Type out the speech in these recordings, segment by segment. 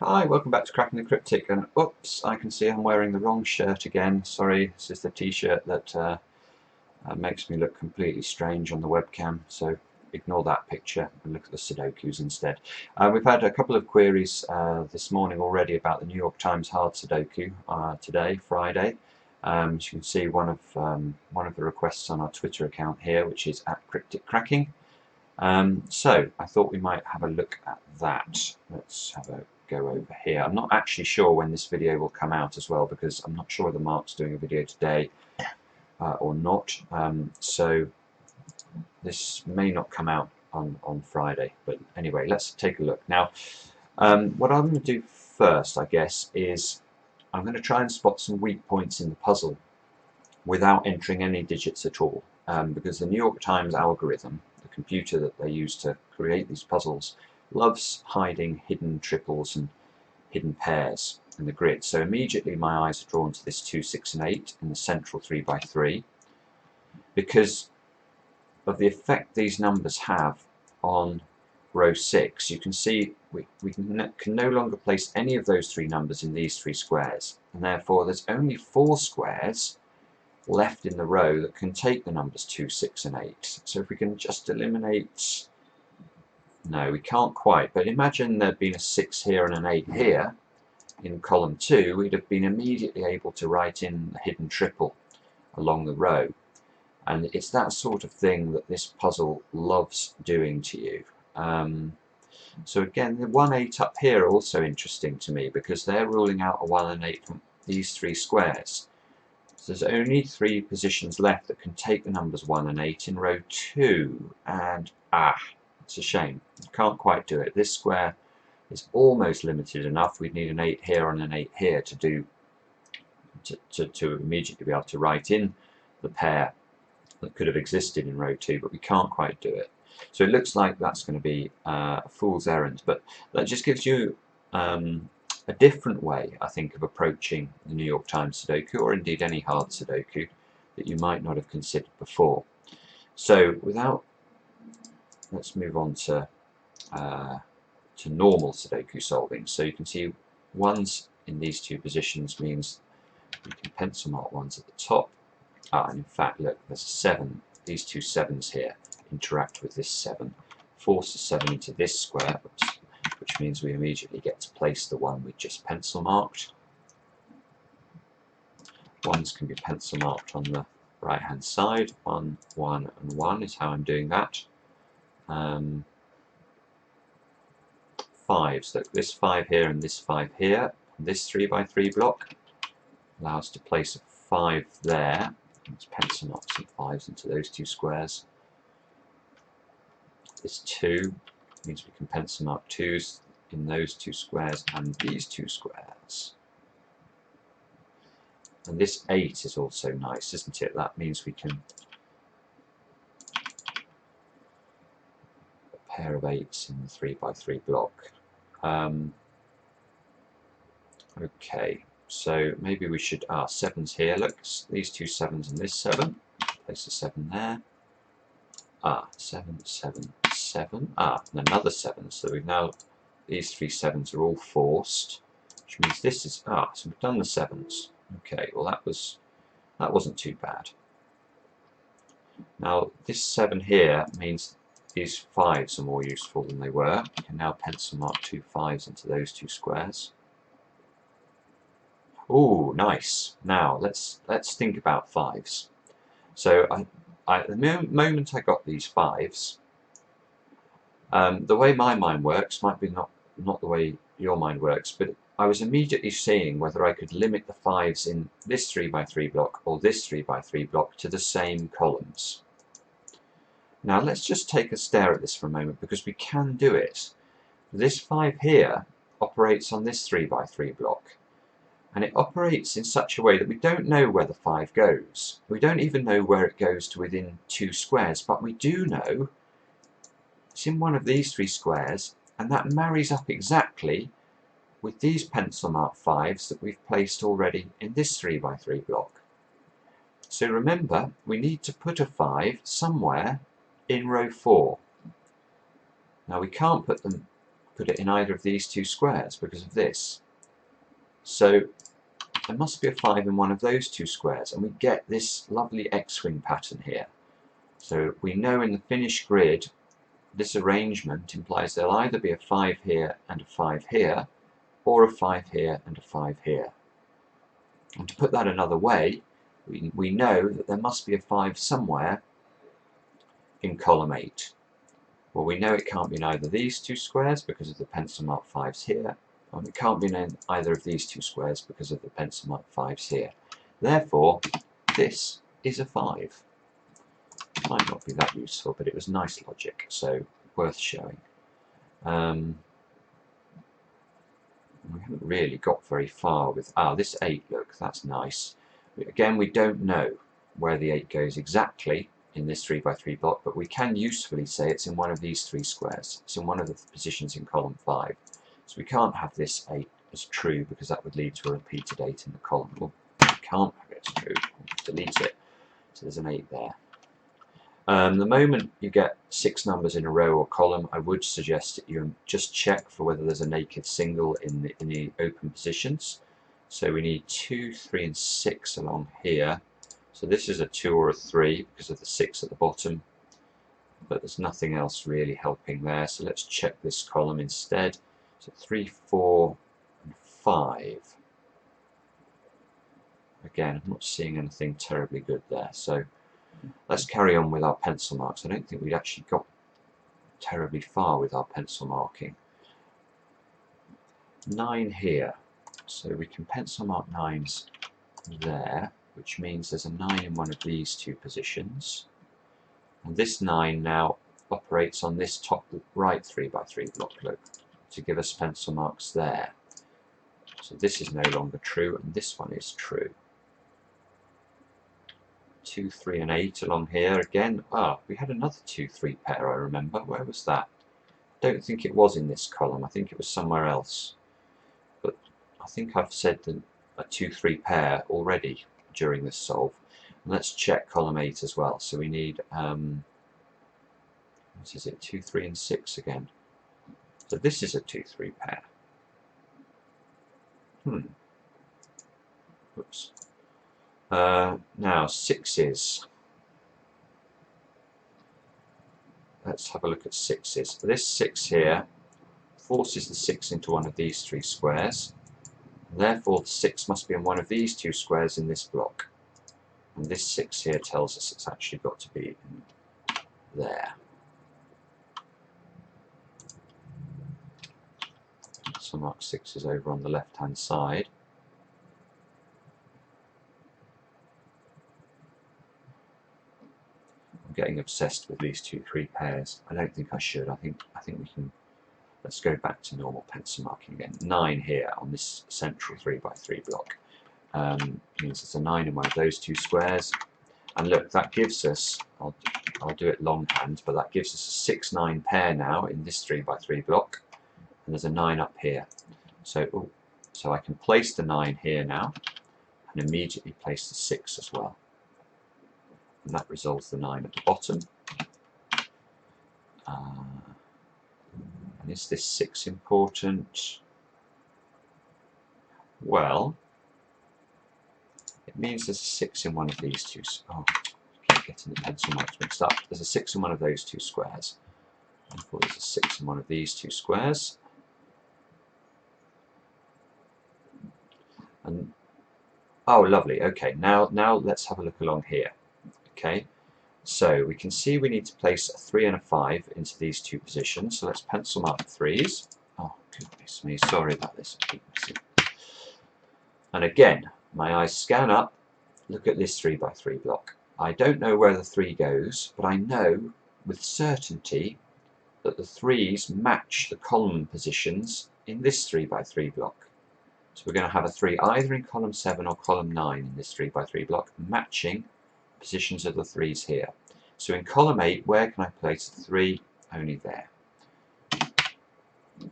Hi, welcome back to Cracking the Cryptic, and oops, I can see I'm wearing the wrong shirt again. Sorry, this is the t-shirt that makes me look completely strange on the webcam, so ignore that picture and look at the Sudokus instead. We've had a couple of queries this morning already about the New York Times hard Sudoku today, Friday. As you can see, one of the requests on our Twitter account here, which is @cryptic so I thought we might have a look at that. Let's have a go over here. I'm not actually sure when this video will come out as well, because I'm not sure whether Mark's doing a video today or not. So this may not come out on Friday, but anyway, let's take a look. Now, what I'm going to do first, I guess, is I'm going to try and spot some weak points in the puzzle without entering any digits at all, because the New York Times algorithm, the computer that they use to create these puzzles, loves hiding hidden triples and hidden pairs in the grid. So immediately my eyes are drawn to this 2, 6 and 8 in the central 3x3 because of the effect these numbers have on row 6. You can see we can no longer place any of those three numbers in these three squares, and therefore there's only 4 squares left in the row that can take the numbers 2, 6 and 8. So if we can just eliminate, no, we can't quite, but imagine there'd been a 6 here and an 8 here in column 2, we'd have been immediately able to write in a hidden triple along the row. And it's that sort of thing that this puzzle loves doing to you. So again, the 1, 8 up here are also interesting to me because they're ruling out a 1 and 8 from these 3 squares. So there's only 3 positions left that can take the numbers 1 and 8 in row 2, and it's a shame. You can't quite do it. This square is almost limited enough. We'd need an 8 here and an 8 here to immediately be able to write in the pair that could have existed in row 2, but we can't quite do it. So it looks like that's going to be a fool's errand, but that just gives you a different way, I think, of approaching the New York Times Sudoku, or indeed any hard Sudoku that you might not have considered before. So let's move on to normal Sudoku solving. So you can see 1s in these 2 positions means you can pencil mark 1s at the top. And in fact, look, there's a 7. These 2 7s here interact with this 7, force the 7 into this square, which means we immediately get to place the 1 we just pencil marked. 1s can be pencil marked on the right hand side. 1, 1 and 1 is how I'm doing that. 5s, look, this 5 here and this 5 here, and this 3x3 block allows us to place a 5 there. Let's pencil mark some 5s into those 2 squares. This 2 means we can pencil mark 2s in those 2 squares and these 2 squares. And this 8 is also nice, isn't it? That means we can a pair of 8s in the 3x3 block. Okay, so maybe we should 7s here. Look, these 2 7s and this 7. Place a 7 there. 7, 7, 7. And another 7. So we've now, these 3 7s are all forced, which means this is so we've done the 7s. Okay, well that wasn't too bad. Now this 7 here means these 5s are more useful than they were. We can now pencil mark 2 5s into those 2 squares. Oh, nice. Now let's think about 5s. So the moment I got these 5s, the way my mind works might be not the way your mind works, but I was immediately seeing whether I could limit the 5s in this 3x3 block or this 3x3 block to the same columns. Now let's just take a stare at this for a moment, because we can do it. This 5 here operates on this 3x3 block, and it operates in such a way that we don't know where the 5 goes. We don't even know where it goes to within 2 squares, but we do know it's in one of these 3 squares, and that marries up exactly with these pencil mark 5s that we've placed already in this 3x3 block. So remember, we need to put a 5 somewhere in row 4. Now we can't put them put it in either of these two squares because of this. So there must be a 5 in one of those two squares, and we get this lovely X-wing pattern here. So we know in the finished grid this arrangement implies there'll either be a 5 here and a 5 here, or a 5 here and a 5 here. And to put that another way, we know that there must be a 5 somewhere in column 8. Well, we know it can't be in either these two squares because of the pencil mark 5s here, and it can't be in either of these two squares because of the pencil mark 5s here. Therefore, this is a 5. Might not be that useful, but it was nice logic, so worth showing. We haven't really got very far with this 8, look, that's nice. Again, we don't know where the 8 goes exactly in this 3x3 block, but we can usefully say it's in one of these 3 squares. It's in one of the positions in column 5. So we can't have this 8 as true because that would lead to a repeated 8 in the column. Well, we can't have it as true, we'll delete it. So there's an 8 there. The moment you get 6 numbers in a row or column, I would suggest that you just check for whether there's a naked single in the open positions. So we need 2, 3 and 6 along here. So this is a 2 or a 3 because of the 6 at the bottom, but there's nothing else really helping there. So let's check this column instead. So 3, 4 and 5. Again, I'm not seeing anything terribly good there. So let's carry on with our pencil marks. I don't think we'd actually got terribly far with our pencil marking. 9 here. So we can pencil mark 9s there, which means there's a 9 in one of these two positions. And this 9 now operates on this top right 3x3 block, look, to give us pencil marks there. So this is no longer true, and this one is true. 2, 3 and 8 along here again. We had another 2, 3 pair, I remember. Where was that? Don't think it was in this column. I think it was somewhere else. But I think I've said a 2, 3 pair already during this solve. And let's check column 8 as well. So we need, what is it, 2, 3 and 6 again. So this is a 2, 3 pair. Oops. Now 6s. Let's have a look at 6s. This 6 here forces the 6 into one of these 3 squares. And therefore the 6 must be in one of these 2 squares in this block. And this 6 here tells us it's actually got to be in there. So mark 6 is over on the left hand side. Getting obsessed with these 2, 3 pairs. I don't think I should. I think we can. Let's go back to normal pencil marking again. 9 here on this central 3x3 block means it's a 9 in one of those 2 squares. And look, that gives us. I'll do it longhand, but that gives us a 6, 9 pair now in this 3x3 block, and there's a 9 up here. So so I can place the 9 here now, and immediately place the 6 as well. And that resolves the 9 at the bottom. And is this 6 important? Well, it means there's a 6 in one of these 2. Oh, I keep getting the pencil marks mixed up. There's a 6 in one of those 2 squares. I thought there's a 6 in one of these 2 squares. And oh, lovely. Okay, now let's have a look along here. Okay, so we can see we need to place a 3 and a 5 into these 2 positions. So let's pencil mark the 3s. Oh, goodness me, sorry about this. I keep missing. And again, my eyes scan up, look at this 3x3 block. I don't know where the 3 goes, but I know with certainty that the 3s match the column positions in this 3x3 block. So we're going to have a 3 either in column 7 or column 9 in this 3x3 block, matching positions of the 3s here. So in column 8, where can I place the 3? Only there.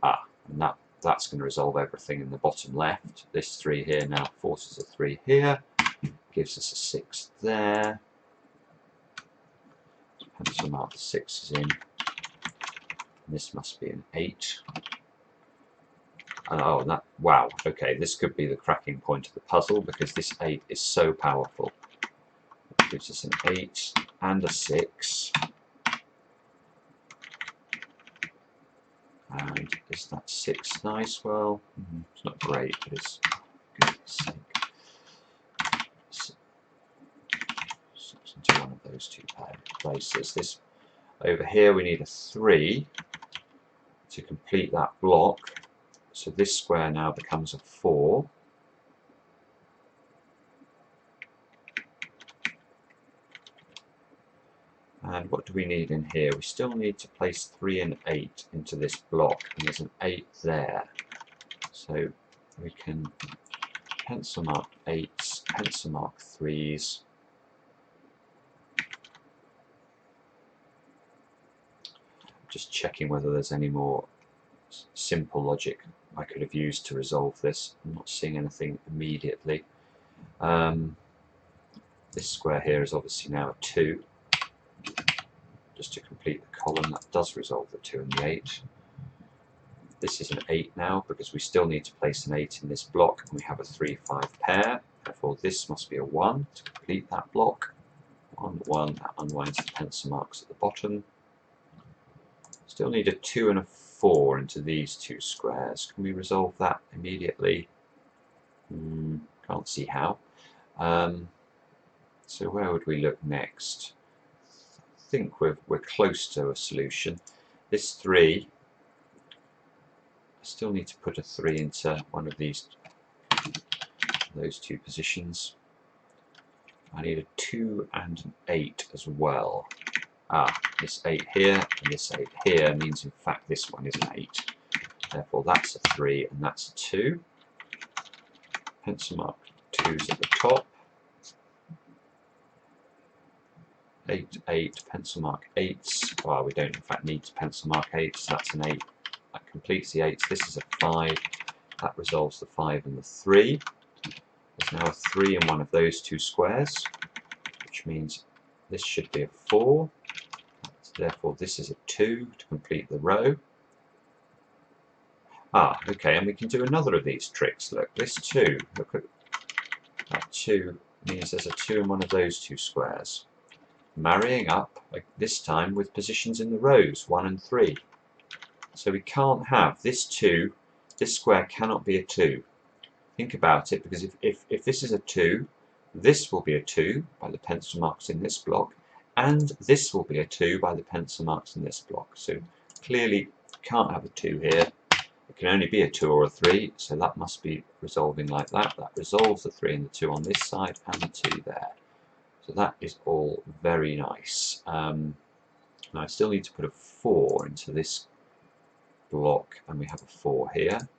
And that's going to resolve everything in the bottom left. This 3 here now forces a 3 here, gives us a 6 there. Pencil mark the 6 is in. And this must be an 8. Oh, that, wow, okay, this could be the cracking point of the puzzle, because this 8 is so powerful. It gives us an 8 and a 6. And is that 6 nice? Well, it's not great, but it's good. 6 into one of those two places. This over here, we need a 3 to complete that block. So this square now becomes a 4. And what do we need in here? We still need to place 3 and 8 into this block, and there's an 8 there. So we can pencil mark 8s, pencil mark 3s. Just checking whether there's any more simple logic I could have used to resolve this. I'm not seeing anything immediately. This square here is obviously now a 2. Just to complete the column, that does resolve the 2 and the 8. This is an 8 now, because we still need to place an 8 in this block, and we have a 3-5 pair. Therefore this must be a 1 to complete that block. 1, 1, that unwinds the pencil marks at the bottom. Still need a 2 and a 4 into these two squares. Can we resolve that immediately? Can't see how. So where would we look next? I think we're close to a solution. This 3, I still need to put a 3 into one of these, those two positions. I need a 2 and an 8 as well. This 8 here and this 8 here means in fact this one is an 8. Therefore that's a 3 and that's a 2. Pencil mark 2's at the top. 8, 8, pencil mark 8s. Well, we don't in fact need to pencil mark 8s. That's an 8. That completes the 8s. This is a 5. That resolves the 5 and the 3. There's now a 3 in one of those two squares, which means this should be a 4. Therefore this is a 2 to complete the row. Okay, and we can do another of these tricks. Look, this 2, look at that 2 means there's a 2 in one of those two squares. Marrying up, like this time, with positions in the rows, 1 and 3. So we can't have this 2, this square cannot be a 2. Think about it, because if this is a 2, this will be a 2 by the pencil marks in this block, and this will be a 2 by the pencil marks in this block. So clearly can't have a 2 here. It can only be a 2 or a 3, so that must be resolving like that. That resolves the 3 and the 2 on this side and the 2 there. So that is all very nice. Now I still need to put a 4 into this block, and we have a 4 here.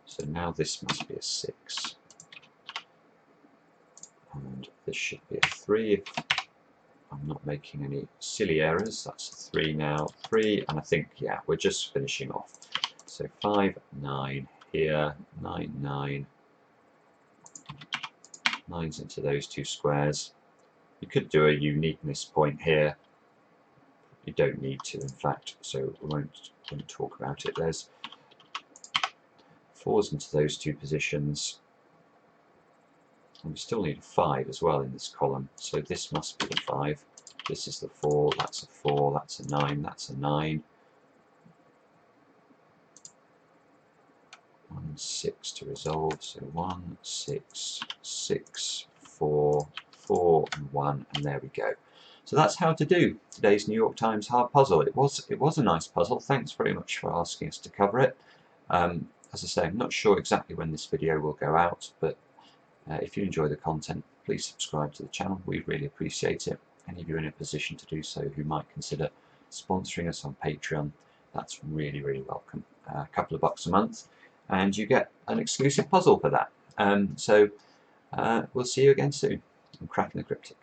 So now this must be a 6. And this should be a 3 if I'm not making any silly errors. That's a 3 now, 3, and I think, yeah, we're just finishing off. So 5, 9 here, 9, 9. 9's into those two squares. You could do a uniqueness point here. You don't need to, in fact, so we won't talk about it. There's 4's into those two positions. And we still need a 5 as well in this column, so this must be the 5. This is the 4, that's a 4, that's a 9, that's a 9. 1 and 6 to resolve, so 1, 6, 6, 4, 4 and 1, and there we go. So that's how to do today's New York Times hard puzzle. It was a nice puzzle. Thanks very much for asking us to cover it. As I say, I'm not sure exactly when this video will go out, but if you enjoy the content, please subscribe to the channel. We'd really appreciate it. Any of you in a position to do so who might consider sponsoring us on Patreon, that's really, really welcome. A couple of bucks a month, and you get an exclusive puzzle for that. So we'll see you again soon. I'm Cracking the Cryptic.